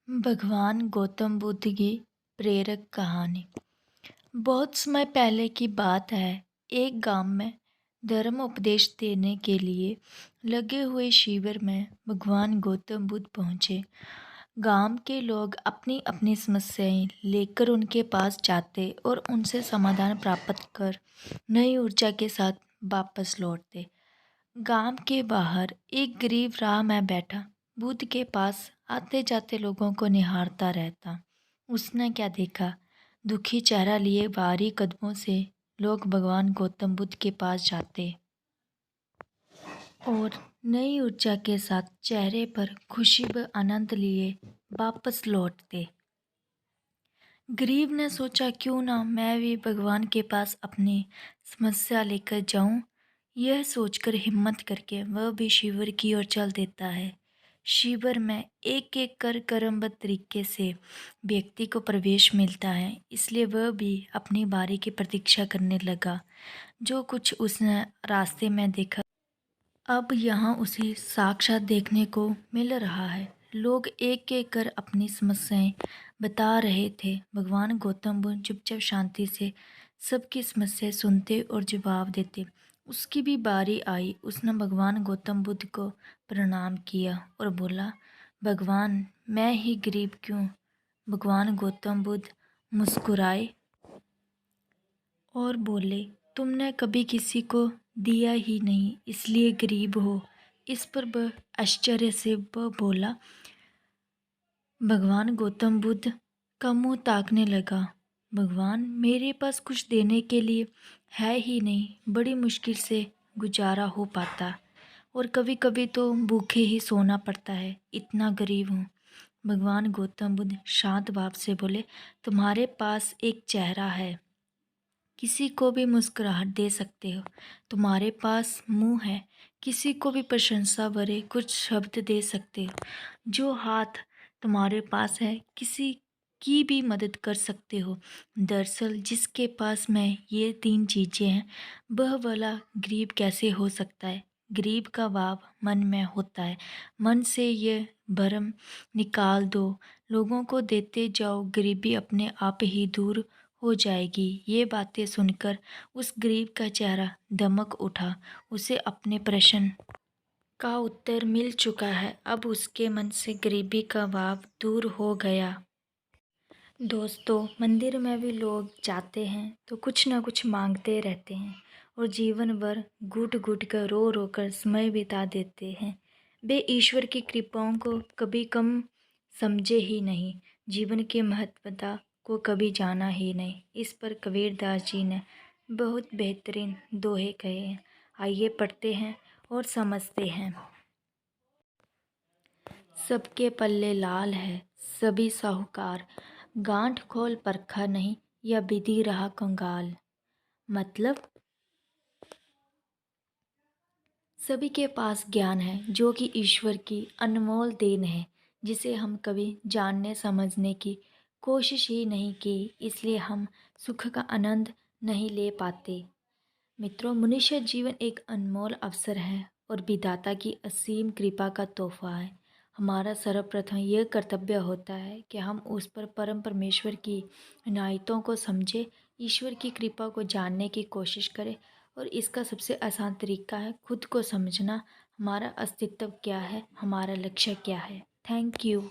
भगवान गौतम बुद्ध की प्रेरक कहानी। बहुत समय पहले की बात है। एक गांव में धर्म उपदेश देने के लिए लगे हुए शिविर में भगवान गौतम बुद्ध पहुँचे। गांव के लोग अपनी अपनी समस्याएं लेकर उनके पास जाते और उनसे समाधान प्राप्त कर नई ऊर्जा के साथ वापस लौटते। गांव के बाहर एक गरीब राह में बैठा बुद्ध के पास आते जाते लोगों को निहारता रहता। उसने क्या देखा? दुखी चेहरा लिए भारी कदमों से लोग भगवान गौतम बुद्ध के पास जाते और नई ऊर्जा के साथ चेहरे पर खुशी व आनंद लिए वापस लौटते। गरीब ने सोचा, क्यों ना मैं भी भगवान के पास अपनी समस्या लेकर जाऊं। यह सोचकर हिम्मत करके वह भी शिविर की ओर चल देता है। शिविर में एक एक कर क्रमबद्ध तरीके से व्यक्ति को प्रवेश मिलता है, इसलिए वह भी अपनी बारी की प्रतीक्षा करने लगा। जो कुछ उसने रास्ते में देखा अब यहाँ उसे साक्षात देखने को मिल रहा है। लोग एक एक कर अपनी समस्याएं बता रहे थे। भगवान गौतम बुद्ध चुपचाप शांति से सबकी समस्याएं सुनते और जवाब देते। उसकी भी बारी आई। उसने भगवान गौतम बुद्ध को प्रणाम किया और बोला, भगवान, मैं ही गरीब क्यों? भगवान गौतम बुद्ध मुस्कुराए और बोले, तुमने कभी किसी को दिया ही नहीं, इसलिए गरीब हो। इस पर वह आश्चर्य से वह बोला, भगवान गौतम बुद्ध का मुंह ताकने लगा। भगवान, मेरे पास कुछ देने के लिए है ही नहीं, बड़ी मुश्किल से गुजारा हो पाता और कभी कभी तो भूखे ही सोना पड़ता है, इतना गरीब हूँ। भगवान गौतम बुद्ध शांत भाव से बोले, तुम्हारे पास एक चेहरा है, किसी को भी मुस्कुराहट दे सकते हो। तुम्हारे पास मुंह है, किसी को भी प्रशंसा भरे कुछ शब्द दे सकते हो। जो हाथ तुम्हारे पास है, किसी की भी मदद कर सकते हो। दरअसल जिसके पास में ये तीन चीज़ें हैं, वह वाला गरीब कैसे हो सकता है? गरीब का भाव मन में होता है। मन से ये भरम निकाल दो, लोगों को देते जाओ, गरीबी अपने आप ही दूर हो जाएगी। ये बातें सुनकर उस गरीब का चेहरा दमक उठा। उसे अपने प्रश्न का उत्तर मिल चुका है। अब उसके मन से गरीबी का भाव दूर हो गया। दोस्तों, मंदिर में भी लोग जाते हैं तो कुछ ना कुछ मांगते रहते हैं और जीवन भर घुट घुट कर रो रो कर समय बिता देते हैं। वे ईश्वर की कृपाओं को कभी कम समझे ही नहीं, जीवन की महत्वता को कभी जाना ही नहीं। इस पर कबीरदास जी ने बहुत बेहतरीन दोहे कहे हैं। आइए पढ़ते हैं और समझते हैं। सबके पल्ले लाल है, सभी साहूकार, गांठ खोल परखा नहीं, या बिधी रहा कंगाल। मतलब सभी के पास ज्ञान है, जो कि ईश्वर की अनमोल देन है, जिसे हम कभी जानने समझने की कोशिश ही नहीं की, इसलिए हम सुख का आनंद नहीं ले पाते। मित्रों, मनुष्य जीवन एक अनमोल अवसर है और विधाता की असीम कृपा का तोहफा है। हमारा सर्वप्रथम यह कर्तव्य होता है कि हम उस पर परम परमेश्वर की इनायतों को समझें, ईश्वर की कृपा को जानने की कोशिश करें। और इसका सबसे आसान तरीका है खुद को समझना। हमारा अस्तित्व क्या है, हमारा लक्ष्य क्या है। Thank you.